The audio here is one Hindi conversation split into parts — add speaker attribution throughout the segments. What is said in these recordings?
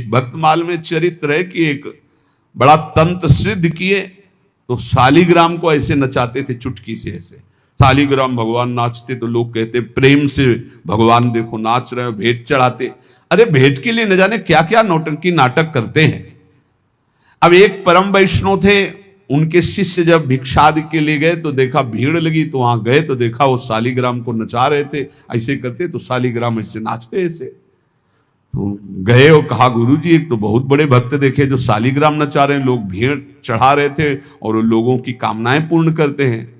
Speaker 1: एक भक्तमाल में चरित्र है कि एक बड़ा तंत्र सिद्ध किए तो शालिग्राम को ऐसे नचाते थे, चुटकी से ऐसे शालिग्राम भगवान नाचते तो लोग कहते प्रेम से भगवान देखो नाच रहे हो, भेंट चढ़ाते। अरे भेंट के लिए न जाने क्या क्या नौटंकी नाटक करते हैं। अब एक परम वैष्णव थे, उनके शिष्य जब भिक्षादि के लिए गए तो देखा भीड़ लगी, तो वहां गए तो देखा वो शालिग्राम को नचा रहे थे, ऐसे करते तो शालिग्राम ऐसे नाचते ऐसे। तो गए और कहा गुरुजी एक तो बहुत बड़े भक्त देखे जो शालिग्राम नचा रहे हैं, लोग भीड़ चढ़ा रहे थे और लोगों की कामनाएं पूर्ण करते हैं।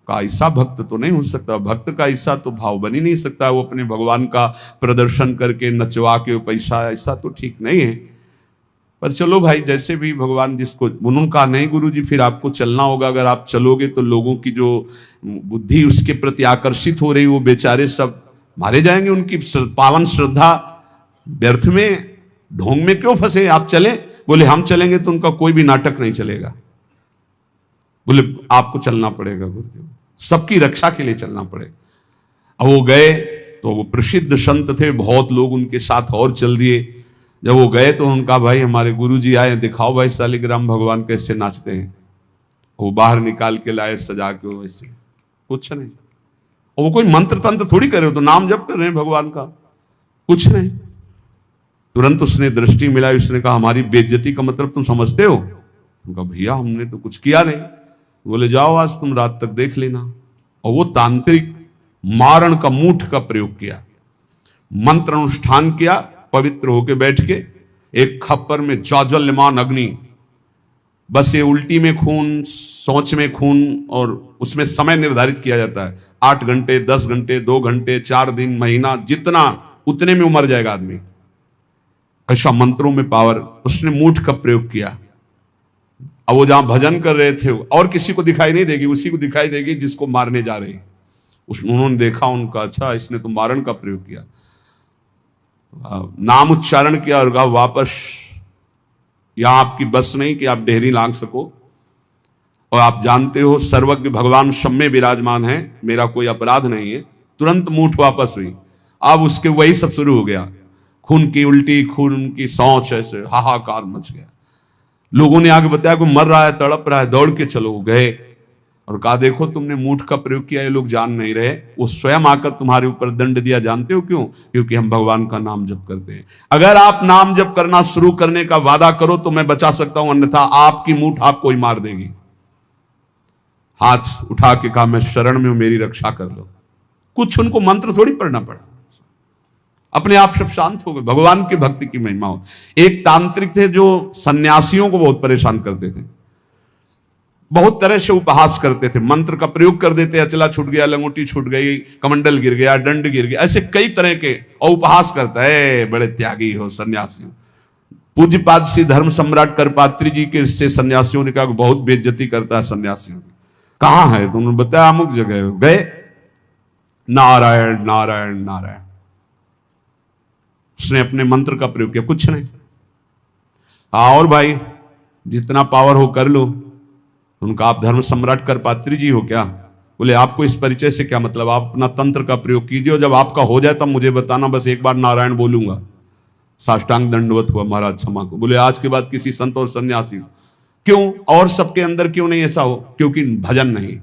Speaker 1: का ऐसा भक्त तो नहीं हो सकता, भक्त का ऐसा तो भाव बन ही नहीं सकता, वो अपने भगवान का प्रदर्शन करके नचवा के पैसा, ऐसा तो ठीक नहीं है। पर चलो भाई जैसे भी भगवान जिसको, उन्होंने कहा नहीं गुरुजी फिर आपको चलना होगा, अगर आप चलोगे तो लोगों की जो बुद्धि उसके प्रति आकर्षित हो रही वो बेचारे सब मारे जाएंगे, उनकी पावन श्रद्धा व्यर्थ में ढोंग में क्यों फंसे, आप चलें। बोले हम चलेंगे तो उनका कोई भी नाटक नहीं चलेगा। बोले आपको चलना पड़ेगा गुरुदेव, सबकी रक्षा के लिए चलना पड़ेगा। अब वो गए तो वो प्रसिद्ध संत थे, बहुत लोग उनके साथ और चल दिए। जब वो गए तो उनका भाई हमारे गुरुजी आए, दिखाओ भाई शालिग्राम भगवान कैसे नाचते हैं। वो बाहर निकाल के लाए सजा के, वैसे कुछ नहीं, और वो कोई मंत्र तंत्र थोड़ी करे, तो नाम जप कर रहे हैं भगवान का, कुछ नहीं। तुरंत उसने दृष्टि मिलाई, उसने कहा हमारी बेइज्जती का मतलब तुम समझते हो। उनका भैया हमने तो कुछ किया नहीं। बोले जाओ आज तुम रात तक देख लेना। और वो तांत्रिक मारण का मूठ का प्रयोग किया, मंत्र अनुष्ठान किया, पवित्र होके बैठ के एक खप्पर में ज्वाज्वल्यमान अग्नि, बस ये उल्टी में खून, सोच में खून, और उसमें समय निर्धारित किया जाता है 8 घंटे 10 घंटे 2 घंटे 4 दिन महीना, जितना उतने में मर जाएगा आदमी। ऐसा मंत्रों में पावर, उसने मूठ का प्रयोग किया। अब वो जहां भजन कर रहे थे और किसी को दिखाई नहीं देगी, उसी को दिखाई देगी जिसको मारने जा रहे हैं। उन्होंने देखा, उनका अच्छा इसने तो मारण का प्रयोग किया, नाम उच्चारण किया और कहा वापस यहां आपकी बस नहीं कि आप डेहरी लांग सको, और आप जानते हो सर्वज्ञ भगवान सब में विराजमान है, मेरा कोई अपराध नहीं है। तुरंत मूठ वापस हुई। अब उसके वही सब शुरू हो गया, खून की उल्टी, खून की सौंच, ऐसे हाहाकार मच गया। लोगों ने आगे बताया कोई मर रहा है, तड़प रहा है, दौड़ के चलो। गए और कहा देखो तुमने मूठ का प्रयोग किया, ये लोग जान नहीं रहे, वो स्वयं आकर तुम्हारे ऊपर दंड दिया। जानते हो क्यों? क्योंकि हम भगवान का नाम जप करते हैं। अगर आप नाम जप करना शुरू करने का वादा करो तो मैं बचा सकता हूं, अन्यथा आपकी मूठ आपको ही मार देगी। हाथ उठा के कहा मैं शरण में हूं, मेरी रक्षा कर लो। कुछ उनको मंत्र थोड़ी पढ़ना पड़ा, अपने आप सब शांत हो गए। भगवान की भक्ति की महिमा हो। एक तांत्रिक थे जो सन्यासियों को बहुत परेशान करते थे, बहुत तरह से उपहास करते थे, मंत्र का प्रयोग कर देते, अचला छूट गया, लंगोटी छूट गई, कमंडल गिर गया, दंड गिर गया, ऐसे कई तरह के, और उपहास करता है बड़े त्यागी हो सन्यासी हो। पूज्यपाद श्री धर्म सम्राट करपात्री जी के से सन्यासियों ने कहा बहुत बेइज्जती करता है सन्यासियों की। कहां है? तो उन्होंने बताया अमुक जगह। गए, नारायण नारायण नारायण, उसने अपने मंत्र का प्रयोग किया, कुछ नहीं। और भाई जितना पावर हो कर लो। उनका आप धर्म सम्राट करपात्री जी हो क्या? बोले आपको इस परिचय से क्या मतलब, आप अपना तंत्र का प्रयोग कीजिए, जब आपका हो जाए तब मुझे बताना, बस एक बार नारायण बोलूंगा। साष्टांग दंडवत हुआ, महाराज क्षमा को। बोले आज के बाद किसी संत और सन्यासी, क्यों और सबके अंदर क्यों नहीं ऐसा हो? क्योंकि भजन नहीं।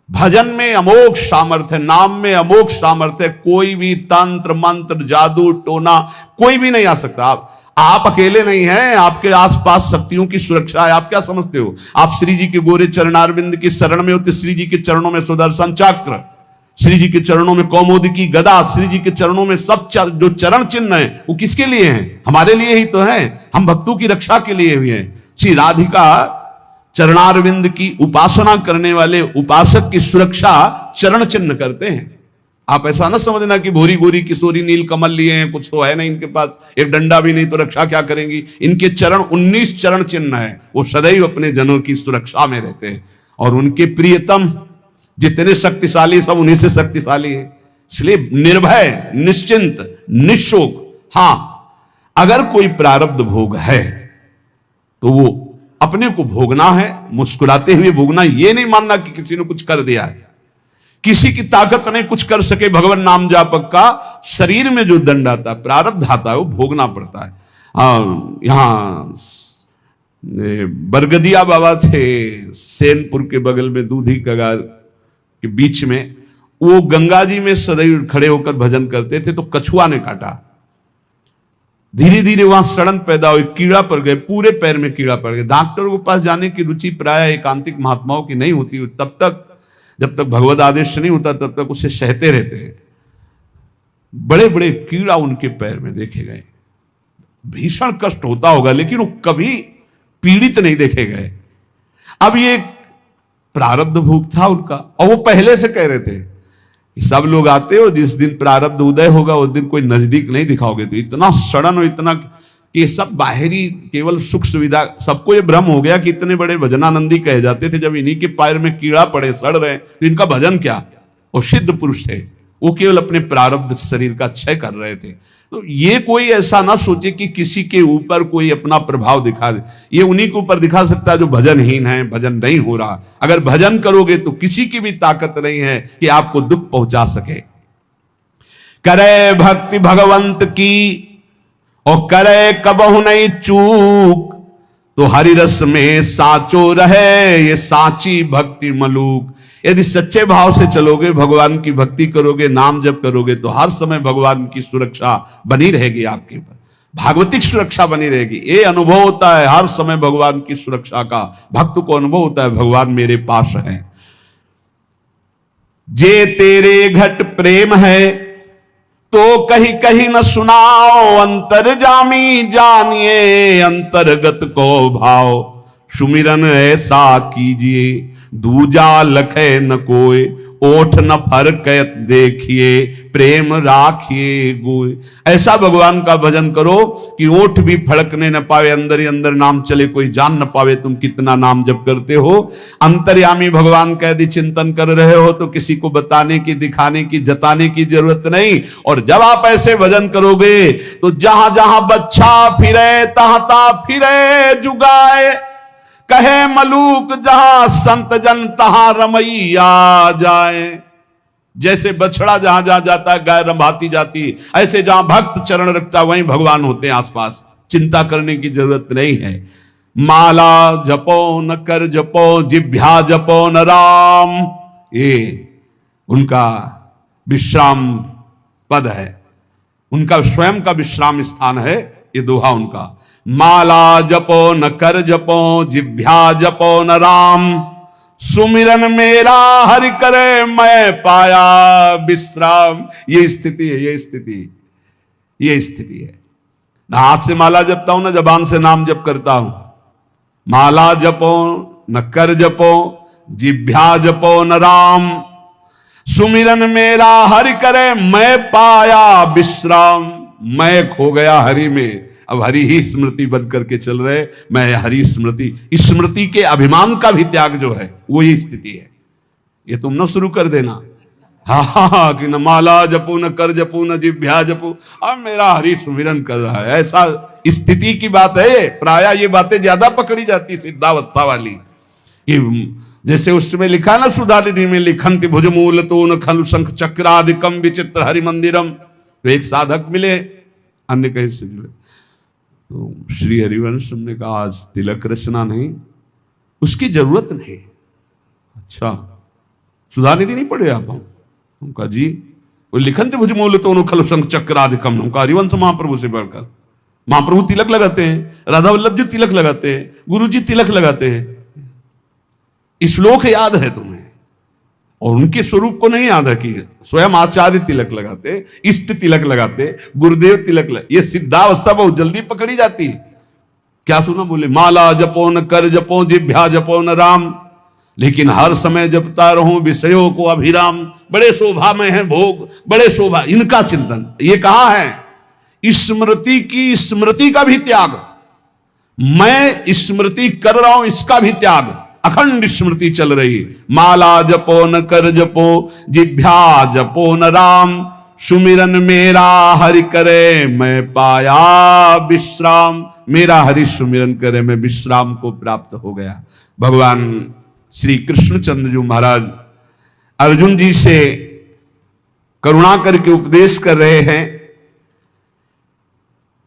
Speaker 1: भजन में अमोघ सामर्थ्य है, नाम में अमोघ सामर्थ्य है। कोई भी तंत्र मंत्र जादू टोना कोई भी नहीं आ सकता। आप अकेले नहीं हैं, आपके आसपास शक्तियों की सुरक्षा है। आप क्या समझते हो? आप श्री जी के गोरे चरणारविंद की शरण में होते, श्री जी के चरणों में सुदर्शन चक्र, श्री जी के चरणों में कौमुदी की गदा, श्री जी के चरणों में सब जो चरण चिन्ह है वो किसके लिए हैं? हमारे लिए ही तो है। हम भक्तों की रक्षा के लिए हुए हैं। श्री राधिका चरणारविंद की उपासना करने वाले उपासक की सुरक्षा चरण चिन्ह करते हैं। आप ऐसा ना समझना कि भोरी गोरी किशोरी नील कमल लिए हैं, कुछ तो है नहीं इनके पास, एक डंडा भी नहीं तो रक्षा क्या करेंगी। इनके चरण 19 चरण चिन्ह है, वो सदैव अपने जनों की सुरक्षा में रहते हैं। और उनके प्रियतम जितने शक्तिशाली सब उन्हीं से शक्तिशाली है। इसलिए निर्भय, निश्चिंत, निशोक। हां, अगर कोई प्रारब्ध भोग है तो वो अपने को भोगना है, मुस्कुराते हुए भोगना। ये नहीं मानना कि किसी ने कुछ कर दिया है, किसी की ताकत नहीं कुछ कर सके। भगवान नाम जापक का शरीर में जो दंड आता है, प्रारब्ध आता है, वो भोगना पड़ता है। यहाँ बरगदिया बाबा थे सेनपुर के बगल में, दूधी कगार के बीच में, वो गंगा जी में सदैव खड़े होकर भजन करते थे। तो कछुआ ने काटा, धीरे धीरे वहां सड़न पैदा हुई, कीड़ा पड़ गए, पूरे पैर में कीड़ा पड़ गया। डॉक्टरों के पास जाने की रुचि प्राय एकांतिक महात्माओं की नहीं होती, तब तक जब तक भगवत आदेश नहीं होता तब तक उसे सहते रहते हैं। बड़े बड़े कीड़ा उनके पैर में देखे गए, भीषण कष्ट होता होगा, लेकिन वो कभी पीड़ित नहीं देखे गए। अब ये प्रारब्ध भोग था उनका, और वो पहले से कह रहे थे कि सब लोग आते हो, जिस दिन प्रारब्ध उदय होगा उस दिन कोई नजदीक नहीं दिखाओगे। तो इतना सड़न और इतना कि सब बाहरी केवल सुख सुविधा, सबको ये भ्रम हो गया कि इतने बड़े भजनानंदी कहे जाते थे, जब इन्हीं के पैर में कीड़ा पड़े, सड़ रहे, तो इनका भजन क्या। वो सिद्ध पुरुष थे, वो केवल अपने प्रारब्ध शरीर का क्षय कर रहे थे। तो ये कोई ऐसा ना सोचे कि किसी के ऊपर कोई अपना प्रभाव दिखा दे, ये उन्हीं के ऊपर दिखा सकता है जो भजनहीन है, भजन नहीं हो रहा। अगर भजन करोगे तो किसी की भी ताकत नहीं है कि आपको दुख पहुंचा सके। करे भक्ति भगवंत की और करे कबहु नहीं चूक, तो हरिरस में साचो रहे ये साची भक्ति मलूक। यदि सच्चे भाव से चलोगे, भगवान की भक्ति करोगे, नाम जप करोगे, तो हर समय भगवान की सुरक्षा बनी रहेगी आपके ऊपर, भागवतिक सुरक्षा बनी रहेगी। ये अनुभव होता है हर समय भगवान की सुरक्षा का, भक्त को अनुभव होता है भगवान मेरे पास है। जे तेरे घट प्रेम है तो कहीं कहीं न सुनाओ, अंतर्जामी जानिए अंतर्गत को भाव। सुमिरन ऐसा कीजिए दूजा लखे न कोय, ओठ न फरकत देखिए प्रेम राखिए गोय। ऐसा भगवान का भजन करो कि ओठ भी फड़कने न पावे, अंदर ही अंदर नाम चले, कोई जान न पावे तुम कितना नाम जप करते हो। अंतर्यामी भगवान का यदि चिंतन कर रहे हो तो किसी को बताने की, दिखाने की, जताने की जरूरत नहीं। और जब आप ऐसे भजन करोगे तो जहां जहां बच्चा फिरे तहां तहां फिरे जुगाए, कहे मलूक जहां संत जन तहां रमैया जाए। जैसे बछड़ा जहां जहां जाता है गाय रंभाती जाती, ऐसे जहां भक्त चरण रखता वहीं भगवान होते हैं आसपास, चिंता करने की जरूरत नहीं है। माला जपो न कर जपो, जिभ्या जपो न राम, ये उनका विश्राम पद है, उनका स्वयं का विश्राम स्थान है ये दोहा उनका। माला जपो न कर जपो, जिभ्या जपो न राम, सुमिरन मेरा हरि करे मैं पाया विश्राम। ये स्थिति है, ये स्थिति है। ना हाथ से माला जपता हूं ना जबान से नाम जप करता हूं। माला जपो न कर जपो, जिभ्या जपो न राम, सुमिरन मेरा हरि करे मैं पाया विश्राम। मैं खो गया हरि में, अब हरि ही स्मृति बन करके चल रहे, मैं हरि स्मृति। स्मृति के अभिमान का भी त्याग जो है वो ही स्थिति है। ये तुम न शुरू कर देना, हाँ कि न माला जपू न कर जपू न जिभ्या जपू, अब मेरा हरि सुमिरन कर रहा है, ऐसा स्थिति की बात है। प्राय ये बातें ज्यादा पकड़ी जाती सिद्धावस्था वाली, जैसे उसमें लिखा ना सुधानिधि में, लिखंति भुजमूल तो न खलु शंख चक्रादिकम विचित्र हरि मंदिरम। तो एक साधक मिले, अन्य कहीं से जुड़े, तो श्री हरिवंश ने कहा आज तिलक रचना नहीं, उसकी जरूरत नहीं। अच्छा सुधानिधि नहीं पढ़े आप? उनका जी वो लिखंत भुज मूल तो खल संग चक्राधिकम। उनका हरिवंश महाप्रभु से बढ़कर, महाप्रभु तिलक लगाते हैं, राधा वल्लभ जी तिलक लगाते हैं, गुरु जी तिलक लगाते हैं। श्लोक याद है तुम्हें, और उनके स्वरूप को नहीं याद है कि स्वयं आचार्य तिलक लगाते, इष्ट तिलक लगाते, गुरुदेव तिलक लगाते। ये सिद्धावस्था बहुत जल्दी पकड़ी जाती है। क्या सुना बोले, माला जपो न कर जपो, जिभ्या जपो न राम, लेकिन हर समय जपता रहूं विषयों को अभिराम। बड़े शोभा में है भोग, बड़े शोभा, इनका चिंतन। ये कहा है स्मृति की, स्मृति का भी त्याग, मैं स्मृति कर रहा हूं इसका भी त्याग, अखंड स्मृति चल रही। माला जपो न कर जपो, जिभ्या जपो न राम, सुमिरन मेरा हरि करे मैं पाया विश्राम। मेरा हरि सुमिरन करे मैं विश्राम को प्राप्त हो गया। भगवान श्री कृष्णचंद्र जी महाराज अर्जुन जी से करुणा करके उपदेश कर रहे हैं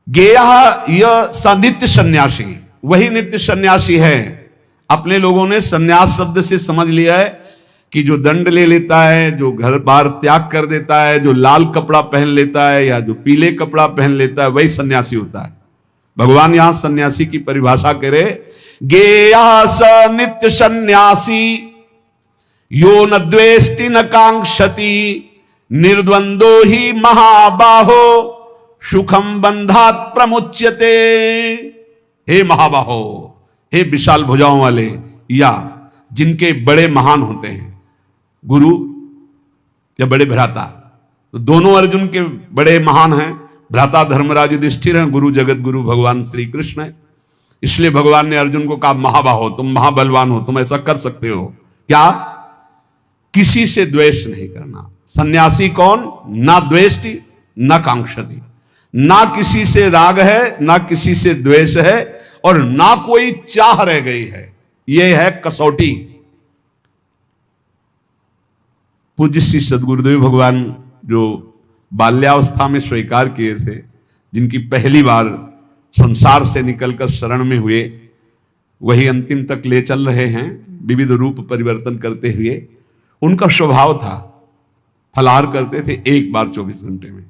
Speaker 1: गेया यह स नित्य सन्यासी, वही नित्य सन्यासी है। अपने लोगों ने सन्यास शब्द से समझ लिया है कि जो दंड ले लेता है, जो घर बार त्याग कर देता है, जो लाल कपड़ा पहन लेता है या जो पीले कपड़ा पहन लेता है, वही सन्यासी होता है। भगवान यहां सन्यासी की परिभाषा करे, गेया स नित्य सन्यासी यो न द्वेष्टि न कांक्षति निर्द्वंदो ही महाबाहो सुखम बंधात प्रमुच्यते। हे महाबाहो, हे विशाल भुजाओं वाले, या जिनके बड़े महान होते हैं, गुरु या बड़े भ्राता, तो दोनों अर्जुन के बड़े महान हैं। भ्राता धर्मराज युधिष्ठिर हैं, गुरु जगत गुरु भगवान श्री कृष्ण है। इसलिए भगवान ने अर्जुन को कहा, महाबाहो, तुम महाबलवान हो, तुम ऐसा कर सकते हो। क्या? किसी से द्वेष नहीं करना। सन्यासी कौन? ना द्वेष्टि ना कांक्षति, ना किसी से राग है, ना किसी से द्वेष है, और ना कोई चाह रह गई है। यह है कसौटी। पूज्य श्री सद्गुरुदेव भगवान जो बाल्यावस्था में स्वीकार किए थे, जिनकी पहली बार संसार से निकलकर शरण में हुए, वही अंतिम तक ले चल रहे हैं विविध रूप परिवर्तन करते हुए। उनका स्वभाव था, फलाहार करते थे एक बार 24 घंटे में,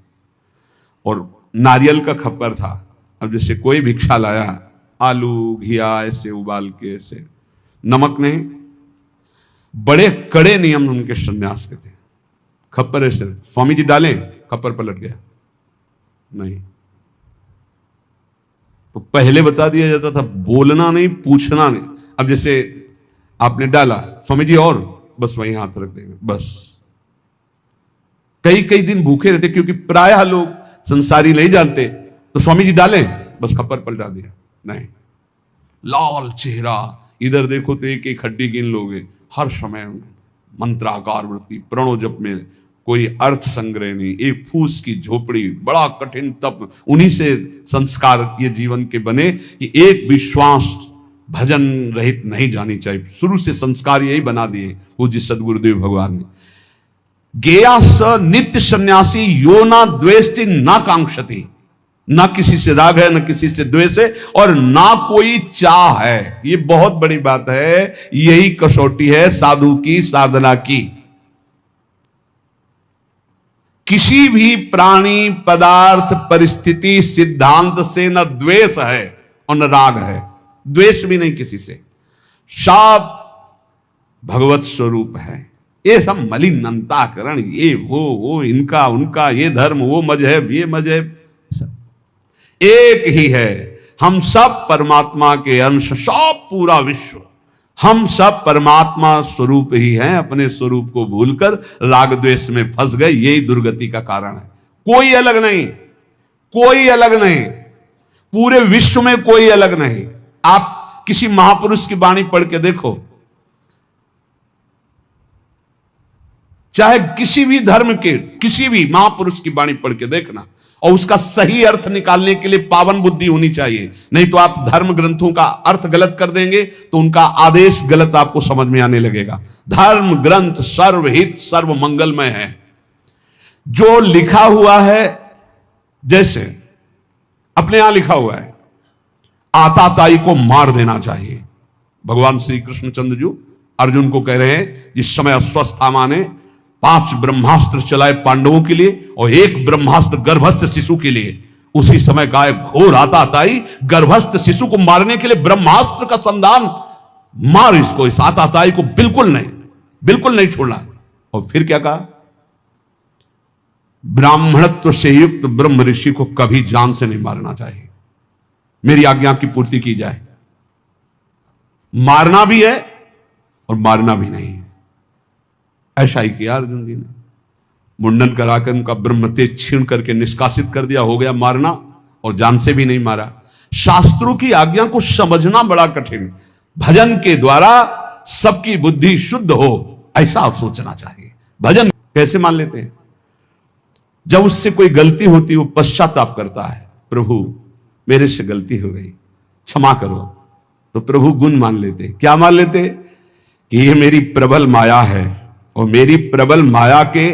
Speaker 1: और नारियल का खप्पर था। अब जैसे कोई भिक्षा लाया, आलू घिया ऐसे उबाल के, ऐसे नमक नहीं, बड़े कड़े नियम उनके सन्यास के थे। खप्पर ऐसे, स्वामी जी डालें, खप्पर पलट गया नहीं। तो पहले बता दिया जाता था, बोलना नहीं, पूछना नहीं। अब जैसे आपने डाला, स्वामी जी और, बस वहीं हाथ रख देंगे, बस। कई कई दिन भूखे रहते, क्योंकि प्रायः लोग संसारी नहीं जानते, तो स्वामी जी डालें, बस खप्पर पलटा दिया नहीं। लाल चेहरा, इधर देखो तो एक एक हड्डी गिन लोगे, हर समय मंत्राकार वृत्ति, प्रणो जप में कोई अर्थ संग्रह नहीं, एक फूस की झोपड़ी, बड़ा कठिन तप। उन्हीं से संस्कार ये जीवन के बने कि एक विश्वास भजन रहित नहीं जानी चाहिए। शुरू से संस्कार यही बना दिए पूज्य सद्गुरुदेव भगवान ने। गेया स नित्य सन्यासी यो ना द्वेष्टि ना कांक्षति, ना किसी से राग है, ना किसी से द्वेष है, और ना कोई चाह है। ये बहुत बड़ी बात है। यही कसौटी है साधु की साधना की। किसी भी प्राणी, पदार्थ, परिस्थिति, सिद्धांत से न द्वेष है और न राग है, द्वेष भी नहीं किसी से। सब भगवत स्वरूप है। ये सब मलिन अंताकरण, ये वो इनका उनका, ये धर्म वो मजहब ये मजहब, एक ही है। हम सब परमात्मा के अंश, सब पूरा विश्व, हम सब परमात्मा स्वरूप ही हैं। अपने स्वरूप को भूलकर राग द्वेष में फंस गए, यही दुर्गति का कारण है। कोई अलग नहीं, कोई अलग नहीं, पूरे विश्व में कोई अलग नहीं। आप किसी महापुरुष की वाणी पढ़ के देखो, चाहे किसी भी धर्म के किसी भी महापुरुष की वाणी पढ़ के देखना, और उसका सही अर्थ निकालने के लिए पावन बुद्धि होनी चाहिए। नहीं तो आप धर्म ग्रंथों का अर्थ गलत कर देंगे तो उनका आदेश गलत आपको समझ में आने लगेगा। धर्म ग्रंथ सर्वहित सर्व मंगलमय है। जो लिखा हुआ है, जैसे अपने यहां लिखा हुआ है, आताताई को मार देना चाहिए। भगवान श्री कृष्णचंद्र जी अर्जुन को कह रहे हैं, जिस समय अश्वत्थामा ने 5 ब्रह्मास्त्र चलाए पांडवों के लिए और 1 ब्रह्मास्त्र गर्भस्थ शिशु के लिए, उसी समय का एक घोर आताताई गर्भस्थ शिशु को मारने के लिए ब्रह्मास्त्र का संधान, मार इसको, इस आताताई को बिल्कुल नहीं छोड़ना। और फिर क्या कहा? ब्राह्मणत्व से युक्त ब्रह्म ऋषि को कभी जान से नहीं मारना चाहिए, मेरी आज्ञा की पूर्ति की जाए। मारना भी है और मारना भी नहीं है। ऐसा ही किया अर्जुन जी ने, मुंडन कराकर उनका ब्रह्म तेज छीन करके निष्कासित कर दिया, हो गया मारना, और जान से भी नहीं मारा। शास्त्रों की आज्ञा को समझना बड़ा कठिन। भजन के द्वारा सबकी बुद्धि शुद्ध हो, ऐसा आप सोचना चाहिए। भजन कैसे मान लेते हैं? जब उससे कोई गलती होती, वो पश्चाताप करता है, प्रभु मेरे से गलती हो गई, क्षमा करो, तो प्रभु गुण मान लेते। क्या मान लेते? कि ये मेरी प्रबल माया है, और मेरी प्रबल माया के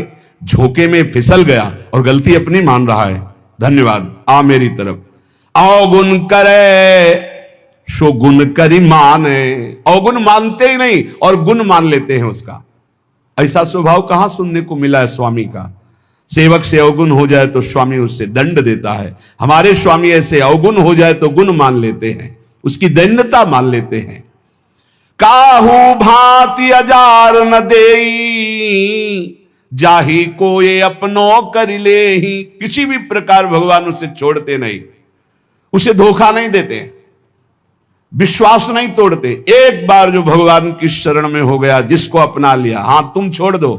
Speaker 1: झोंके में फिसल गया और गलती अपनी मान रहा है, धन्यवाद, आ मेरी तरफ। अवगुण करे सो गुण करी माने। अवगुण मानते ही नहीं और गुण मान लेते हैं उसका। ऐसा स्वभाव कहां सुनने को मिला है स्वामी का। सेवक से अवगुण हो जाए तो स्वामी उससे दंड देता है। हमारे स्वामी ऐसे अवगुण हो जाए तो गुण मान लेते हैं, उसकी दैन्यता मान लेते हैं। काहू भांति अजार न देई, जाही को ये अपनो कर ले ही। किसी भी प्रकार भगवान उसे छोड़ते नहीं, उसे धोखा नहीं देते, विश्वास नहीं तोड़ते। एक बार जो भगवान की शरण में हो गया, जिसको अपना लिया, हां तुम छोड़ दो,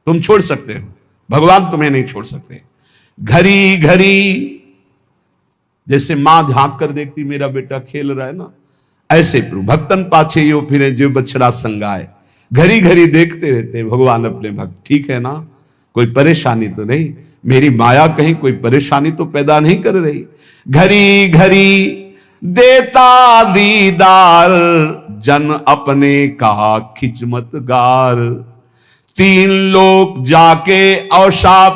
Speaker 1: तुम छोड़ सकते हो, भगवान तुम्हें नहीं छोड़ सकते। घड़ी घड़ी जैसे मां झांक कर देखती मेरा बेटा खेल रहा है ना, ऐसे प्रभु भक्तन पाछे यो फिरे जो बछड़ा संगाए। घड़ी घड़ी देखते रहते भगवान अपने भक्त, ठीक है ना, कोई परेशानी तो नहीं, मेरी माया कहीं कोई परेशानी तो पैदा नहीं कर रही। घड़ी घड़ी देता दीदार, जन अपने का खिचमत गार। तीन लोग जाके औशाप,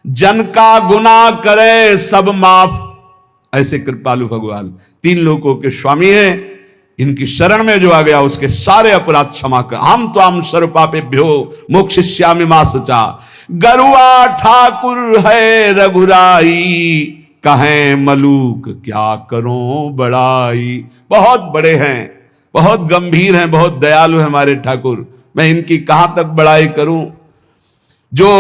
Speaker 1: जन का गुनाह करे सब माफ। ऐसे कृपालु भगवान तीन लोगों के स्वामी हैं। इनकी शरण में जो आ गया उसके सारे अपराध क्षमा कर। हम तो हम सर्वपापेभ्यो मोक्षयिष्यामि मा शुचा। गरुआ ठाकुर है रघुराई, कहें मलूक क्या करो बड़ाई। बहुत बड़े हैं, बहुत गंभीर हैं, बहुत दयालु हैं हमारे ठाकुर, मैं इनकी कहां तक बड़ाई करूं। जो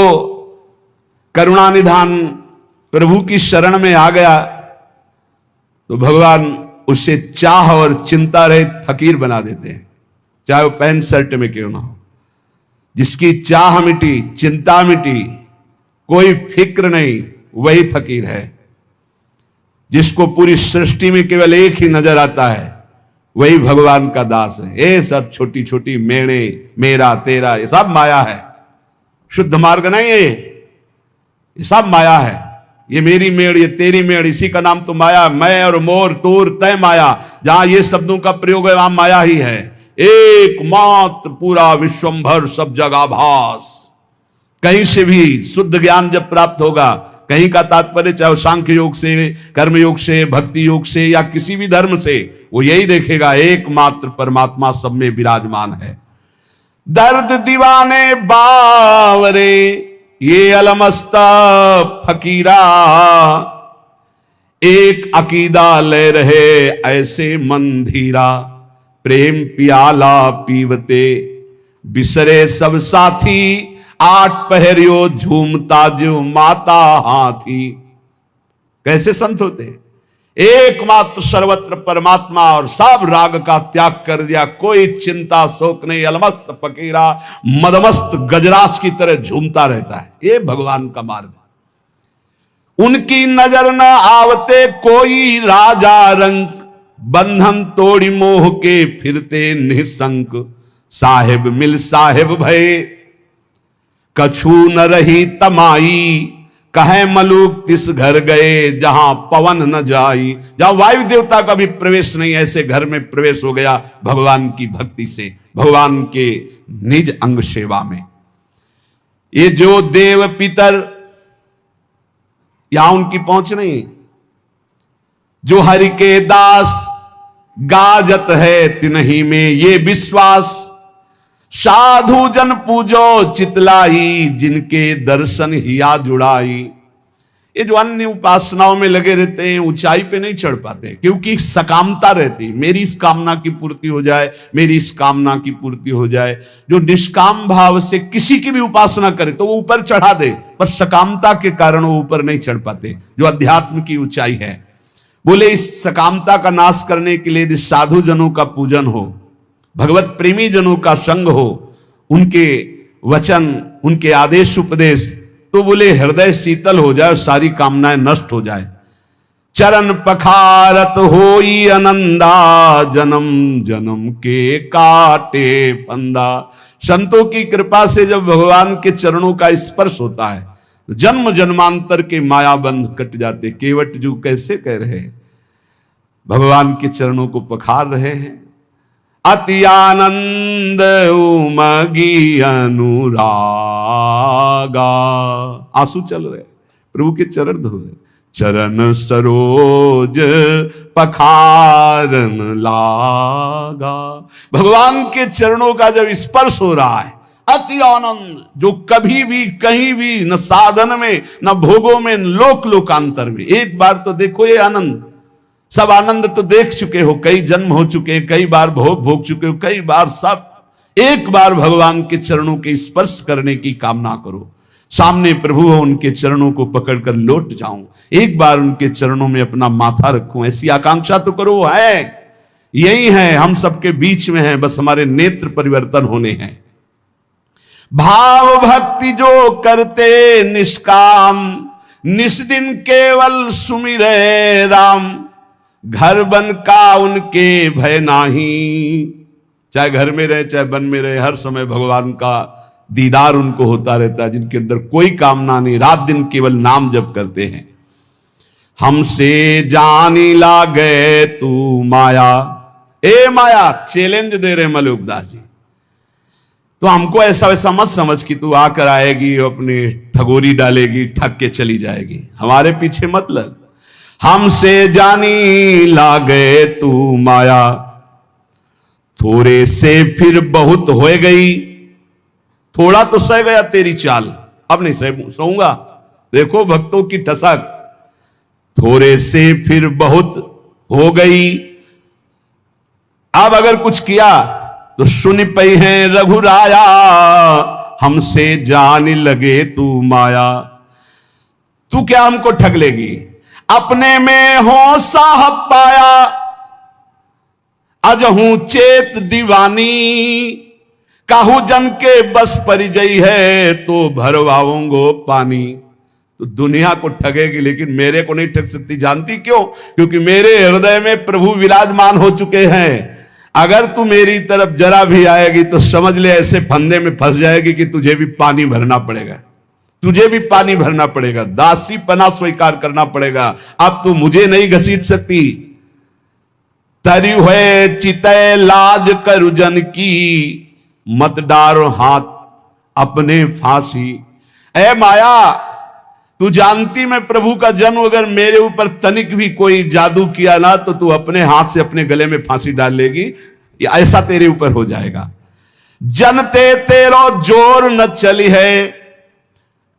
Speaker 1: करुणानिधान प्रभु की शरण में आ गया तो भगवान उससे चाह और चिंता रहित फकीर बना देते हैं, चाहे वो पैंट शर्ट में क्यों ना हो। जिसकी चाह मिटी, चिंता मिटी, कोई फिक्र नहीं, वही फकीर है। जिसको पूरी सृष्टि में केवल एक ही नजर आता है, वही भगवान का दास है। ये सब छोटी छोटी मेणे, मेरा तेरा, ये सब माया है, शुद्ध मार्ग नहीं है, ये सब माया है। ये मेरी मेड़, ये तेरी मेड़, इसी का नाम तो माया। मैं और मोर, तोर, तय माया, जहां ये शब्दों का प्रयोग है वहां माया ही है। एकमात्र पूरा विश्वंभर सब जगह भास। कहीं से भी शुद्ध ज्ञान जब प्राप्त होगा, कहीं का तात्पर्य चाहे सांख्य योग से, कर्म योग से, भक्ति योग से या किसी भी धर्म से, वो यही देखेगा एकमात्र परमात्मा सब में विराजमान है। दर्द दीवाने बावरे ये अलमस्ता फकीरा, एक अकीदा ले रहे ऐसे मंधीरा। प्रेम पियाला पीवते बिसरे सब साथी, आठ पहरियो झूमता जो माता हाथी। कैसे संत होते हैं, एकमात्र सर्वत्र परमात्मा और सब राग का त्याग कर दिया, कोई चिंता शोक नहीं। अलमस्त फकीरा मदमस्त गजराज की तरह झूमता रहता है, ये भगवान का मार्ग। उनकी नजर न आवते कोई राजा रंग, बंधन तोड़ी मोह के फिरते निसंक। साहेब मिल साहेब भय कछु न रही तमाई, कहे मलूक तिस घर गए जहां पवन न जाई। जहां वायु देवता का भी प्रवेश नहीं, ऐसे घर में प्रवेश हो गया भगवान की भक्ति से, भगवान के निज अंग सेवा में। ये जो देव पितर, यहां उनकी पहुंच नहीं। जो हरि के दास गाजत है तिन्ही में ये विश्वास। साधु जन पूजो चितलाई, जिनके दर्शन हिया जुड़ाई। ये जो अन्य उपासनाओं में लगे रहते हैं, ऊंचाई पे नहीं चढ़ पाते, क्योंकि सकामता रहती, मेरी इस कामना की पूर्ति हो जाए, मेरी इस कामना की पूर्ति हो जाए। जो निष्काम भाव से किसी की भी उपासना करे तो वो ऊपर चढ़ा दे, पर सकामता के कारण वो ऊपर नहीं चढ़ पाते, जो अध्यात्म की ऊंचाई है। बोले इस सकामता का नाश करने के लिए यदि साधु जनों का पूजन हो, भगवत प्रेमी जनों का संग हो, उनके वचन, उनके आदेश उपदेश, तो बोले हृदय शीतल हो जाए, सारी कामनाएं नष्ट हो जाए। चरण पखारत होई आनंदा, जन्म जन्म के काटे फंदा। संतों की कृपा से जब भगवान के चरणों का स्पर्श होता है तो जन्म जन्मांतर के मायाबंध कट जाते। केवट जो कैसे कह रहे हैं, भगवान के चरणों को पखार रहे हैं। अति आनंद उमगी अनुरागा, आंसू चल रहे, प्रभु के चरण धो रहे, चरण सरोज पखारन लागा। भगवान के चरणों का जब स्पर्श हो रहा है, अति आनंद जो कभी भी कहीं भी न साधन में न भोगों में न लोक लोकांतर में। एक बार तो देखो ये आनंद, सब आनंद तो देख चुके हो, कई जन्म हो चुके, कई बार भोग भोग चुके हो, कई बार सब। एक बार भगवान के चरणों के स्पर्श करने की कामना करो। सामने प्रभु हो, उनके चरणों को पकड़कर लौट जाऊं, एक बार उनके चरणों में अपना माथा रखूं, ऐसी आकांक्षा तो करो। है यही है, हम सबके बीच में है, बस हमारे नेत्र परिवर्तन होने हैं। भाव भक्ति जो करते निष्काम, निष्दिन केवल सुमिरे राम। घर बन का उनके भय नाही, चाहे घर में रहे चाहे वन में रहे, हर समय भगवान का दीदार उनको होता रहता है, जिनके अंदर कोई कामना नहीं, रात दिन केवल नाम जप करते हैं। हमसे जानी लागे तू माया, ए माया चैलेंज दे रहे मलुकदास जी। तो हमको ऐसा वैसा मत समझ कि तू आकर आएगी, अपनी ठगोरी डालेगी, ठग के चली जाएगी, हमारे पीछे मत लग। हमसे जानी लागे तू माया, थोड़े से फिर बहुत हो गई। थोड़ा तो सह गया तेरी चाल, अब नहीं सहूंगा। देखो भक्तों की ठसक, थोड़े से फिर बहुत हो गई। अब अगर कुछ किया तो सुन पई है रघुराया, हमसे जान लगे तू माया। तू क्या हमको ठग लेगी, अपने में हो साहब पाया। अजहू चेत दीवानी, काहू जन के बस परिजई है, तो भरवाऊंगो पानी। तो दुनिया को ठगेगी लेकिन मेरे को नहीं ठग सकती। जानती क्यों? क्योंकि मेरे हृदय में प्रभु विराजमान हो चुके हैं। अगर तू मेरी तरफ जरा भी आएगी तो समझ ले ऐसे फंदे में फंस जाएगी कि तुझे भी पानी भरना पड़ेगा, तुझे भी पानी भरना पड़ेगा, दासी पना स्वीकार करना पड़ेगा। अब तू मुझे नहीं घसीट सकती। तरी हुए चितय लाज करु जन की, मत डारो हाथ अपने फांसी। ए माया, तू जानती मैं प्रभु का जन्म, अगर मेरे ऊपर तनिक भी कोई जादू किया ना तो तू अपने हाथ से अपने गले में फांसी डाल लेगी, ऐसा तेरे ऊपर हो जाएगा। जनते तेरो जोर न चली है,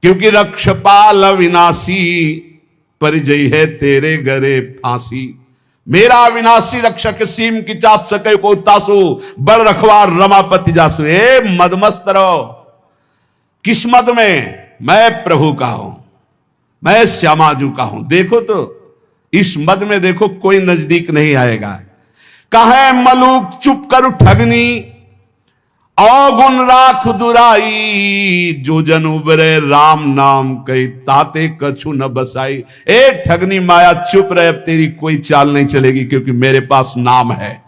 Speaker 1: क्योंकि रक्षपाल अविनाशी, परिजय है तेरे गरे फांसी। मेरा अविनाशी रक्षक सीम की चाप सके को तासु, बड़ रखवार रमापति जासु। ए मदमस्त रहो, किस मद में? मैं प्रभु का हूं, मैं श्यामाजू का हूं। देखो तो इस मद में देखो कोई नजदीक नहीं आएगा। कहे मलूक चुप कर ठगनी, अवगुण राख दुराई। जो जन उबरे राम नाम कही, ताते कछु न बसाई। ए ठगनी माया चुप रहे, अब तेरी कोई चाल नहीं चलेगी, क्योंकि मेरे पास नाम है।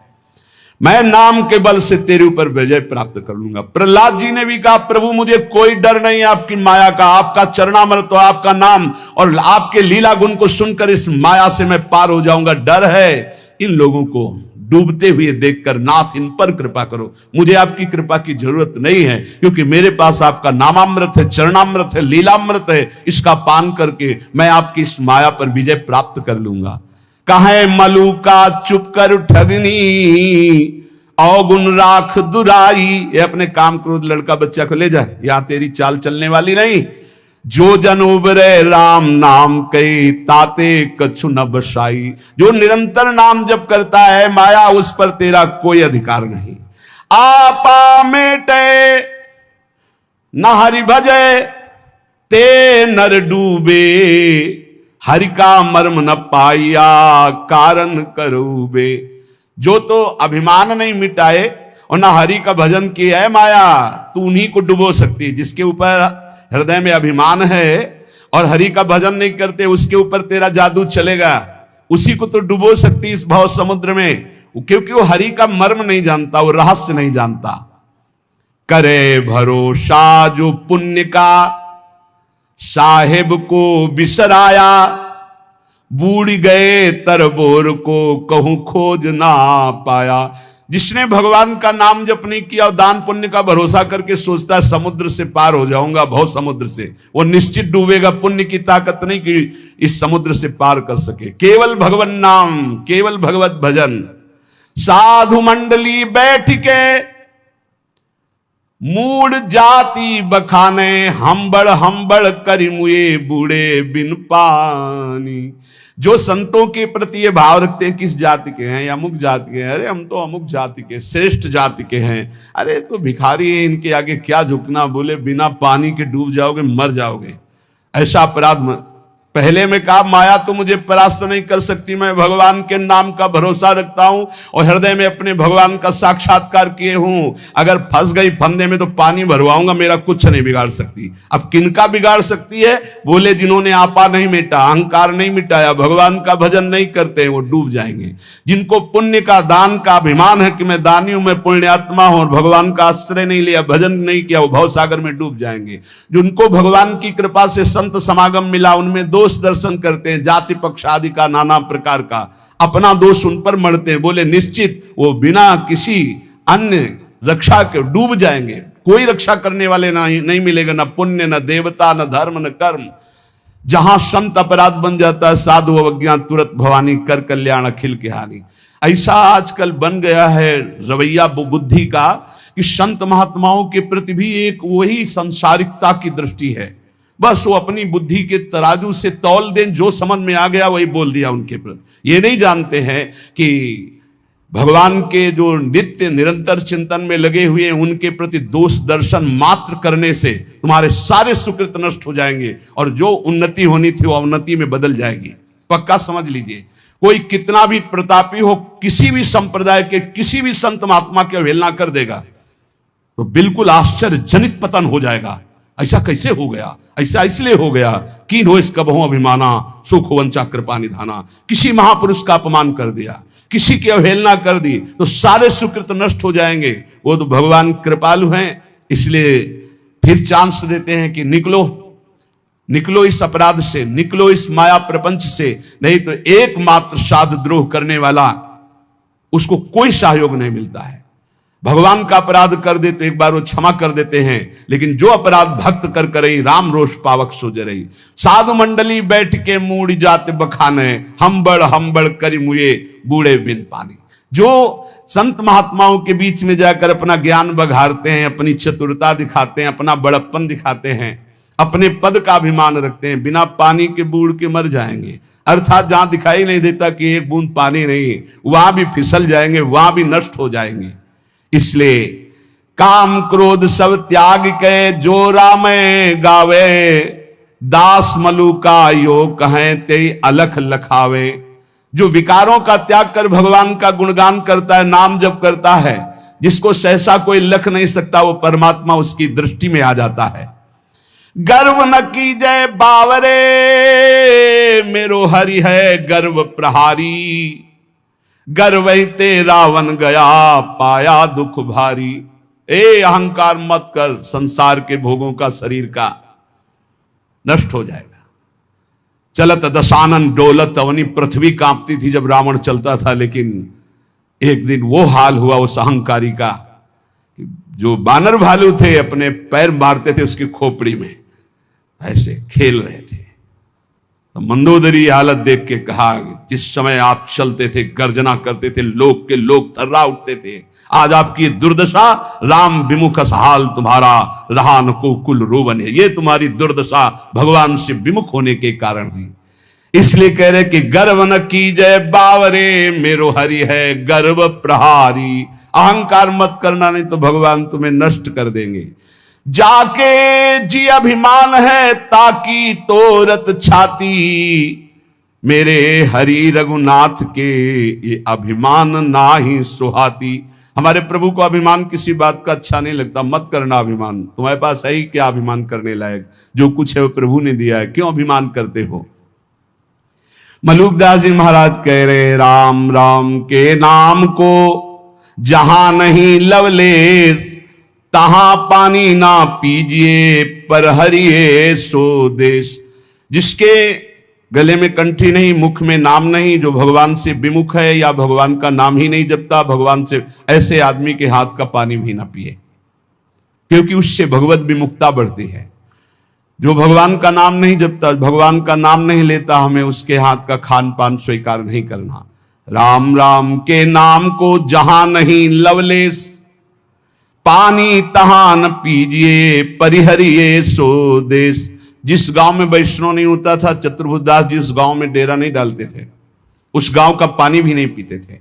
Speaker 1: मैं नाम के बल से तेरे ऊपर विजय प्राप्त कर लूंगा। प्रहलाद जी ने भी कहा, प्रभु मुझे कोई डर नहीं है आपकी माया का, आपका चरणामृत, आपका नाम और आपके लीला गुण को सुनकर इस माया से मैं पार हो जाऊंगा। डर है इन लोगों को डूबते हुए देखकर, नाथ इन पर कृपा करो। मुझे आपकी कृपा की जरूरत नहीं है, क्योंकि मेरे पास आपका नामामृत है, चरणामृत है, लीलामृत है। इसका पान करके मैं आपकी इस माया पर विजय प्राप्त कर लूंगा। कहे मलू का चुप कर ठगनी, अवगुण राख दुराई। ये अपने काम क्रोध लड़का बच्चा को ले जाए, यहां तेरी चाल चलने वाली नहीं। जो जन उबरे राम नाम कई, ताते कछु न बसाई। जो निरंतर नाम जप करता है माया, उस पर तेरा कोई अधिकार नहीं। आपा मेटे न हरि भजे, ते नर डूबे। हरि का मर्म न पाया, कारण करूबे। जो तो अभिमान नहीं मिटाए और ना हरि का भजन किया है माया, तू उन्हीं को डुबो सकती है। जिसके ऊपर हृदय में अभिमान है और हरि का भजन नहीं करते, उसके ऊपर तेरा जादू चलेगा। उसी को तो डुबो सकती इस भाव समुद्र में, क्योंकि वो हरि का मर्म नहीं जानता, वो रहस्य नहीं जानता। करे भरोसा जो पुण्य का, साहेब को बिसराया। बूढ़ गए तरबोर को, कहूं खोज ना पाया। जिसने भगवान का नाम जप नहीं किया और दान पुण्य का भरोसा करके सोचता है समुद्र से पार हो जाऊंगा, भव समुद्र से, वो निश्चित डूबेगा। पुण्य की ताकत नहीं कि इस समुद्र से पार कर सके। केवल भगवान नाम, केवल भगवत भजन। साधु मंडली बैठ के मूड जाति बखाने, हम्बड़ हम्बड़ करि मुए बूढ़े बिन पानी। जो संतों के प्रति ये भाव रखते हैं किस जाति के हैं या अमुक जाति के हैं, अरे हम तो अमुक जाति के, श्रेष्ठ जाति के हैं, अरे तो भिखारी है, इनके आगे क्या झुकना, बोले बिना पानी के डूब जाओगे, मर जाओगे। ऐसा अपराध पहले में कहा, माया तो मुझे परास्त नहीं कर सकती, मैं भगवान के नाम का भरोसा रखता हूं और हृदय में अपने भगवान का साक्षात्कार किए हूं। अगर फंस गई फंदे में तो पानी भरवाऊंगा, मेरा कुछ नहीं बिगाड़ सकती। अब किनका बिगाड़ सकती है? बोले जिन्होंने आपा नहीं मिटा, अहंकार नहीं मिटाया, भगवान का भजन नहीं करते हैं, वो डूब जाएंगे। जिनको पुण्य का, दान का अभिमान है कि मैं दानी हूं, मैं पुण्यात्मा हूं, और भगवान का आश्रय नहीं लिया, भजन नहीं किया, वो भवसागर में डूब जाएंगे। जिनको भगवान की कृपा से संत समागम मिला, उनमें दोष दर्शन करते हैं, जाति पक्ष आदि का, नाना प्रकार का, अपना दोष उन पर मढ़ते हैं। बोले निश्चित वो बिना किसी अन्य रक्षा के डूब जाएंगे। कोई रक्षा करने वाले नहीं मिलेगा, ना पुण्य, न देवता, न धर्म, न कर्म। जहां संत अपराध बन जाता है, साधु अवज्ञा तुरंत भवानी, कर कल्याण अखिल के हानि। ऐसा आजकल बन गया है रवैया बुद्धि का कि संत महात्माओं के प्रति भी एक वही संसारिकता की दृष्टि है। बस वो अपनी बुद्धि के तराजू से तौल दें, जो समझ में आ गया वही बोल दिया उनके प्रति। ये नहीं जानते हैं कि भगवान के जो नित्य निरंतर चिंतन में लगे हुए हैं, उनके प्रति दोष दर्शन मात्र करने से तुम्हारे सारे सुकृत नष्ट हो जाएंगे और जो उन्नति होनी थी वो अवनति में बदल जाएगी। पक्का समझ लीजिए। कोई कितना भी प्रतापी हो, किसी भी संप्रदाय के किसी भी संत महात्मा की अवहेलना कर देगा तो बिल्कुल आश्चर्यजनित पतन हो जाएगा। ऐसा कैसे हो गया? ऐसा इसलिए हो गया कि नो इस कबहों अभिमाना, सुख वंचा कृपा निधाना। किसी महापुरुष का अपमान कर दिया, किसी की अवहेलना कर दी तो सारे सुकृत नष्ट हो जाएंगे। वो तो भगवान कृपालु हैं, इसलिए फिर चांस देते हैं कि निकलो, निकलो इस अपराध से, निकलो इस माया प्रपंच से, नहीं तो एकमात्र साध द्रोह करने वाला, उसको कोई सहयोग नहीं मिलता है। भगवान का अपराध कर देते एक बार वो क्षमा कर देते हैं, लेकिन जो अपराध भक्त कर करई, राम रोष पावक सो जरई। साधु मंडली बैठ के मूड जात बखाने, हम्बड़ हम्बड़ करि मुए बूढ़े बिन पानी। जो संत महात्माओं के बीच में जाकर अपना ज्ञान बघारते हैं, अपनी चतुरता दिखाते हैं, अपना बड़प्पन दिखाते हैं, अपने पद का अभिमान रखते हैं, बिना पानी के बूढ़ के मर जाएंगे। अर्थात जहां दिखाई नहीं देता कि एक बूंद पानी नहीं, वहां भी फिसल जाएंगे, वहां भी नष्ट हो जाएंगे। इसलिए काम क्रोध सब त्याग के, जो राम गावे, दास मलु का यो कहें तेरी अलख लखावे। जो विकारों का त्याग कर भगवान का गुणगान करता है, नाम जप करता है, जिसको सहसा कोई लख नहीं सकता, वो परमात्मा उसकी दृष्टि में आ जाता है। गर्व न कीजय बावरे, मेरो हरि है गर्व प्रहारी। गर्वैते रावण गया पाया दुख भारी। ए अहंकार मत कर, संसार के भोगों का, शरीर का नष्ट हो जाएगा। चलत दशानन डोलत अवनी, पृथ्वी कांपती थी जब रावण चलता था, लेकिन एक दिन वो हाल हुआ उस अहंकारी का, जो बानर भालू थे अपने पैर मारते थे उसकी खोपड़ी में, ऐसे खेल रहे थे। तो मंदोदरी हालत देख के कहा, जिस समय आप चलते थे, गर्जना करते थे, लोग के लोग थर्रा उठते थे, आज आपकी दुर्दशा, राम विमुख हाल तुम्हारा, रहा न को कुल रोवन है। ये तुम्हारी दुर्दशा भगवान से विमुख होने के कारण हुई। इसलिए कह रहे कि गर्व न कीजय बावरे, मेरो हरि है गर्व प्रहारी। अहंकार मत करना, नहीं तो भगवान तुम्हें नष्ट कर देंगे। जाके जी अभिमान है ताकि तोरत छाती, मेरे हरि रघुनाथ के ये अभिमान ना ही सुहाती। हमारे प्रभु को अभिमान किसी बात का अच्छा नहीं लगता। मत करना अभिमान, तुम्हारे पास है ही क्या अभिमान करने लायक? जो कुछ है वो प्रभु ने दिया है, क्यों अभिमान करते हो? मलुकदास जी महाराज कह रहे, राम राम के नाम को जहां नहीं लवलेश, तहां पानी ना पीजिए, पर हरिये सो देश। जिसके गले में कंठी नहीं, मुख में नाम नहीं, जो भगवान से विमुख है या भगवान का नाम ही नहीं जपता, भगवान से, ऐसे आदमी के हाथ का पानी भी ना पिए, क्योंकि उससे भगवत विमुखता बढ़ती है। जो भगवान का नाम नहीं जपता, भगवान का नाम नहीं लेता, हमें उसके हाथ का खान पान स्वीकार नहीं करना। राम राम के नाम को जहां नहीं लवलेस, पानी तहां न पीजिए, परिहरिए सो देश। जिस गांव में वैष्णव नहीं होता था, चतुर्भुज दास जी उस गांव में डेरा नहीं डालते थे, उस गांव का पानी भी नहीं पीते थे।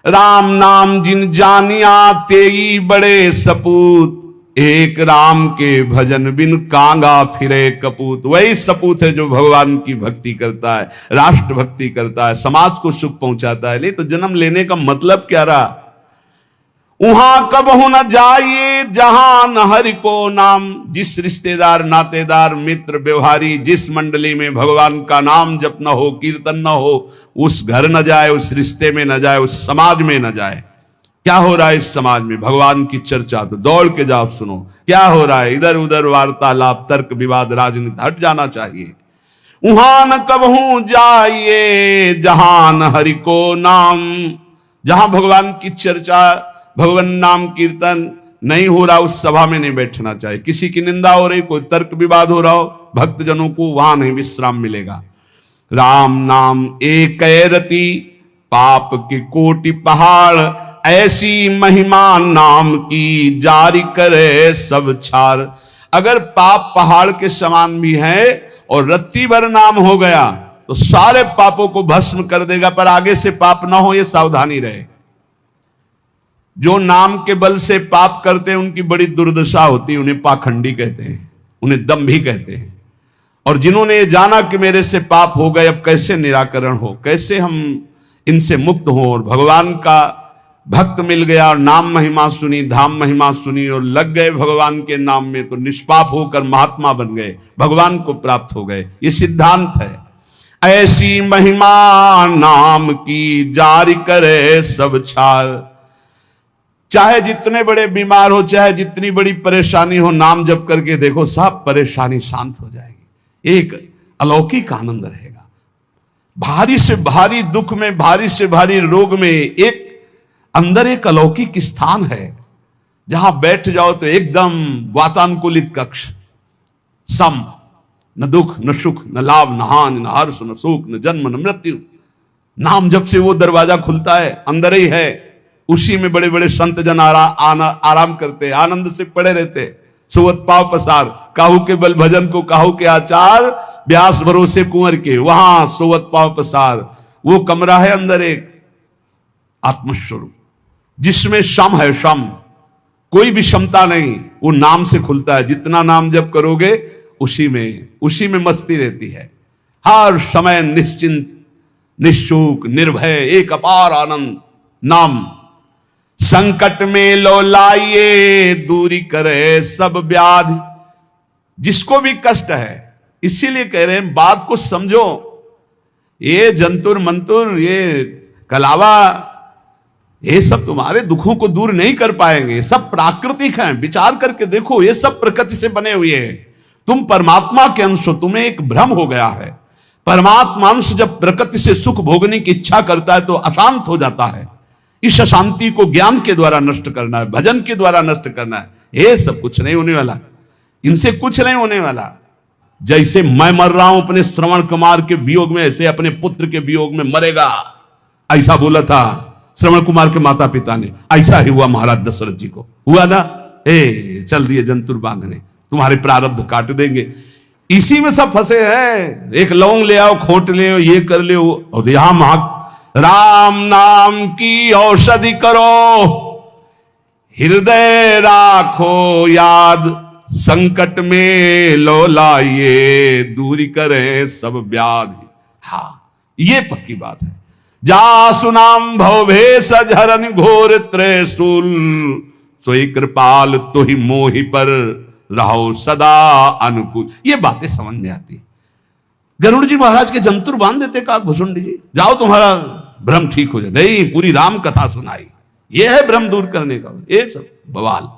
Speaker 1: राम नाम जिन जानिया तेई बड़े सपूत, एक राम के भजन बिन कांगा फिरे कपूत। वही सपूत है जो भगवान की भक्ति करता है, राष्ट्र भक्ति करता है, समाज को सुख पहुंचाता है। नहीं तो जन्म लेने का मतलब क्या रहा? वहां कबहू न जाइए जहां न हरि को नाम। जिस रिश्तेदार, नातेदार, मित्र, व्यवहारी, जिस मंडली में भगवान का नाम जप न हो, कीर्तन न हो, उस घर न जाए, उस रिश्ते में न जाए, उस समाज में न जाए। क्या हो रहा है इस समाज में? भगवान की चर्चा तो दौड़ के जाओ सुनो। क्या हो रहा है? इधर उधर वार्तालाप, तर्क विवाद, राजनीति, हट जाना चाहिए। वहां न कबहू जाइए जहां न हरि को नाम। जहां भगवान की चर्चा, भगवान नाम कीर्तन नहीं हो रहा, उस सभा में नहीं बैठना चाहिए। किसी की निंदा हो रही, कोई तर्क विवाद हो रहा हो, भक्तजनों को वहां नहीं विश्राम मिलेगा। राम नाम एक रति, पाप के कोटि पहाड़, ऐसी महिमा नाम की जारी करे सब छार। अगर पाप पहाड़ के समान भी है और रत्ती भर नाम हो गया तो सारे पापों को भस्म कर देगा, पर आगे से पाप ना हो ये सावधानी रहे। जो नाम के बल से पाप करते हैं उनकी बड़ी दुर्दशा होती है, उन्हें पाखंडी कहते हैं, उन्हें दंभी कहते हैं। और जिन्होंने ये जाना कि मेरे से पाप हो गए, अब कैसे निराकरण हो, कैसे हम इनसे मुक्त हो, और भगवान का भक्त मिल गया और नाम महिमा सुनी, धाम महिमा सुनी और लग गए भगवान के नाम में, तो निष्पाप होकर महात्मा बन गए, भगवान को प्राप्त हो गए। ये सिद्धांत है। ऐसी महिमा नाम की जारी करे सब छार। चाहे जितने बड़े बीमार हो, चाहे जितनी बड़ी परेशानी हो, नाम जप करके देखो, सब परेशानी शांत हो जाएगी। एक अलौकिक आनंद रहेगा। भारी से भारी दुख में, भारी से भारी रोग में एक अंदर एक अलौकिक स्थान है, जहां बैठ जाओ तो एकदम वातानुकूलित कक्ष, सम, न दुख न सुख, न लाभ न हानि, न हर्ष न सुख, न जन्म न मृत्यु। नाम जब से वो दरवाजा खुलता है, अंदर ही है। उसी में बड़े बड़े संत जन आराम करते, आनंद से पड़े रहते। सुवत पाव पसार, काहू के बल भजन को काहू के आचार, व्यास भरोसे कुंवर के, वहां सुवत पाव पसार। वो कमरा है अंदर एक आत्मस्वरूप, जिसमें शम है, शम, कोई भी क्षमता नहीं, वो नाम से खुलता है। जितना नाम जप करोगे उसी में मस्ती रहती है। हर समय निश्चिंत, निशुक, निर्भय, एक अपार आनंद। नाम संकट में लो लाइए, दूरी करे सब व्याधि। जिसको भी कष्ट है, इसीलिए कह रहे हैं बात को समझो। ये जंतुर मंतुर, ये कलावा, ये सब तुम्हारे दुखों को दूर नहीं कर पाएंगे। सब प्राकृतिक हैं, विचार करके देखो, ये सब प्रकृति से बने हुए हैं। तुम परमात्मा के अंश हो, तुम्हें एक भ्रम हो गया है। परमात्मा अंश जब प्रकृति से सुख भोगने की इच्छा करता है तो अशांत हो जाता है। इस अशांति को ज्ञान के द्वारा नष्ट करना है, भजन के द्वारा नष्ट करना है। ये सब कुछ नहीं होने वाला, इनसे कुछ नहीं होने वाला। जैसे मैं मर रहा हूं अपने श्रवण कुमार के वियोग में, ऐसे अपने पुत्र के वियोग में मरेगा, ऐसा बोला था श्रवण कुमार के माता पिता ने। ऐसा ही हुआ महाराज दशरथ जी को, हुआ ना। चल दिए जंतुर बांधने, तुम्हारे प्रारब्ध काट देंगे। इसी में सब फंसे हैं। एक लौंग ले आओ, खोट ले आओ, ये कर ले, और यहां राम नाम की औषधि करो, हृदय राखो याद, संकट में लो लाइए, दूरी करे सब व्याधि। हाँ, ये पक्की बात है। जा सुनाम भवभेष झरन घोर त्रिशूल, सोई कृपाल तो ही मोहि पर रहो सदा अनुकूल। ये बातें समझ में आती। गरुड़ जी महाराज के जंतुर बांध देते का भुसुंडी जी, जाओ तुम्हारा भ्रम ठीक हो जाए। नहीं, पूरी राम कथा सुनाई। ये है भ्रम दूर करने का, ये सब बवाल।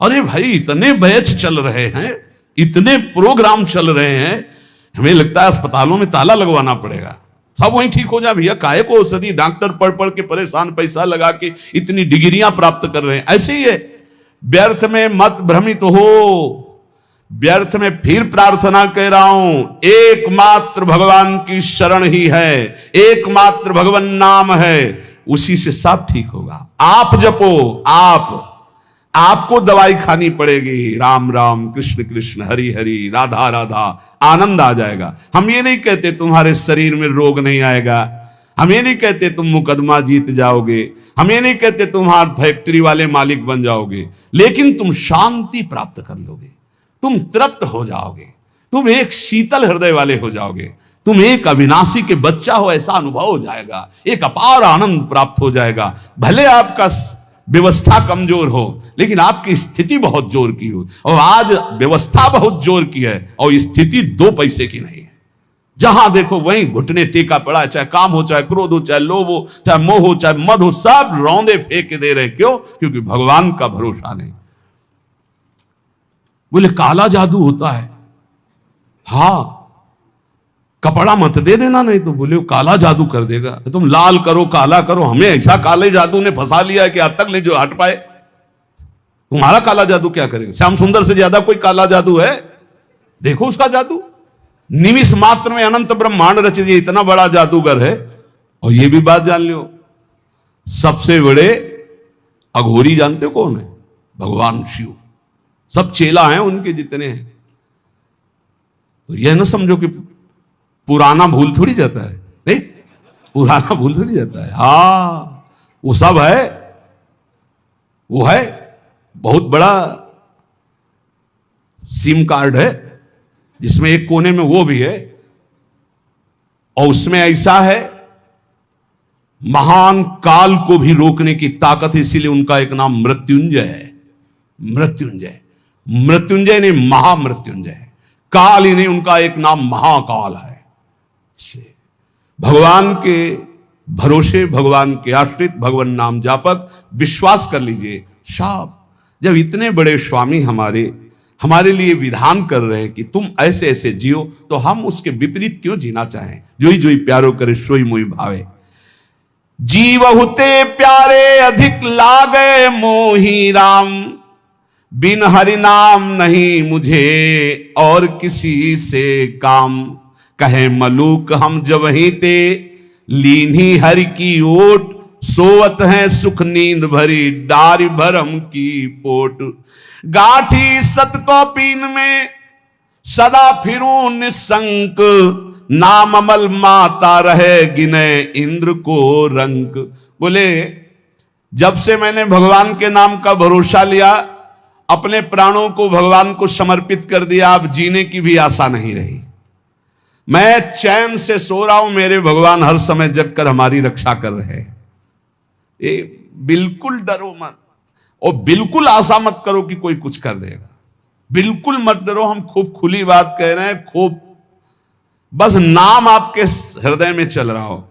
Speaker 1: अरे भाई, इतने बैच चल रहे हैं, इतने प्रोग्राम चल रहे हैं, हमें लगता है अस्पतालों में ताला लगवाना पड़ेगा, सब वहीं ठीक हो जाए। भैया काहे को औषधि, डॉक्टर पढ़ पढ़ के परेशान, पैसा लगा के इतनी डिग्रियां प्राप्त कर रहे हैं। ऐसे ही है, व्यर्थ में मत भ्रमित हो। व्यर्थ में फिर प्रार्थना कह रहा हूं, एकमात्र भगवान की शरण ही है, एकमात्र भगवान नाम है, उसी से सब ठीक होगा। आप जपो, आपको दवाई खानी पड़ेगी, राम राम कृष्ण कृष्ण हरि हरि राधा राधा, आनंद आ जाएगा। हम ये नहीं कहते तुम्हारे शरीर में रोग नहीं आएगा, हम ये नहीं कहते तुम मुकदमा जीत जाओगे, हम ये नहीं कहते तुम्हारे फैक्ट्री वाले मालिक बन जाओगे, लेकिन तुम शांति प्राप्त कर लोगे, तुम तृप्त हो जाओगे, तुम एक शीतल हृदय वाले हो जाओगे, तुम एक अविनाशी के बच्चा हो ऐसा अनुभव हो जाएगा, एक अपार आनंद प्राप्त हो जाएगा। भले आपका व्यवस्था कमजोर हो, लेकिन आपकी स्थिति बहुत जोर की हो, और आज व्यवस्था बहुत जोर की है और स्थिति 2 पैसे की नहीं है। जहां देखो वहीं घुटने टेका पड़ा है, चाहे काम हो, चाहे क्रोध हो, चाहे लोभ हो, चाहे मोह हो, चाहे मद हो, सब रौंदे फेंक दे रहे। क्यों? क्योंकि भगवान का भरोसा नहीं। बोले काला जादू होता है, हाँ, कपड़ा मत दे देना नहीं तो बोले काला जादू कर देगा। तुम लाल करो काला करो, हमें ऐसा काले जादू ने फंसा लिया है कि आज तक नहीं जो हट पाए। तुम्हारा काला जादू क्या करेगा? श्याम सुंदर से ज्यादा कोई काला जादू है? देखो उसका जादू, निमिष मात्र में अनंत ब्रह्मांड रच दिए, इतना बड़ा जादूगर है। और ये भी बात जान लो, सबसे बड़े अघोरी जानते हो कौन है? भगवान शिव। सब चेला हैं उनके जितने हैं। तो यह ना समझो कि पुराना भूल थोड़ी जाता है, नहीं, पुराना भूल थोड़ी जाता है। हाँ, वो सब है, वो है बहुत बड़ा सिम कार्ड है, जिसमें एक कोने में वो भी है, और उसमें ऐसा है महान काल को भी रोकने की ताकत है, इसीलिए उनका एक नाम मृत्युंजय है। मृत्युंजय, मृत्युंजय नहीं महामृत्युंजय है, काल ही नहीं, उनका एक नाम महाकाल है। इसलिए भगवान के भरोसे, भगवान के आश्रित, भगवान नाम जापक, विश्वास कर लीजिए। साहब, जब इतने बड़े स्वामी हमारे लिए विधान कर रहे हैं कि तुम ऐसे ऐसे जियो, तो हम उसके विपरीत क्यों जीना चाहें? जोई जोई प्यारो करे सोई मोई भावे। जीवहुते प्यारे अधिक लागे मोही राम, बिन हरि नाम नहीं मुझे और किसी से काम। कहे मलूक हम जब ही ते लीनी हरि की ओट, सोवत है सुख नींद भरी डारी भरम की पोट। गाठी सत को पीन में सदा फिरूं निसंक, नाम अमल माता रहे गिने इंद्र को रंक। बोले जब से मैंने भगवान के नाम का भरोसा लिया, अपने प्राणों को भगवान को समर्पित कर दिया, अब जीने की भी आशा नहीं रही। मैं चैन से सो रहा हूं, मेरे भगवान हर समय जग कर हमारी रक्षा कर रहे हैं। ये बिल्कुल डरो मत, और बिल्कुल आशा मत करो कि कोई कुछ कर देगा। बिल्कुल मत डरो, हम खूब खुली बात कह रहे हैं, खूब बस नाम आपके हृदय में चल रहा हो।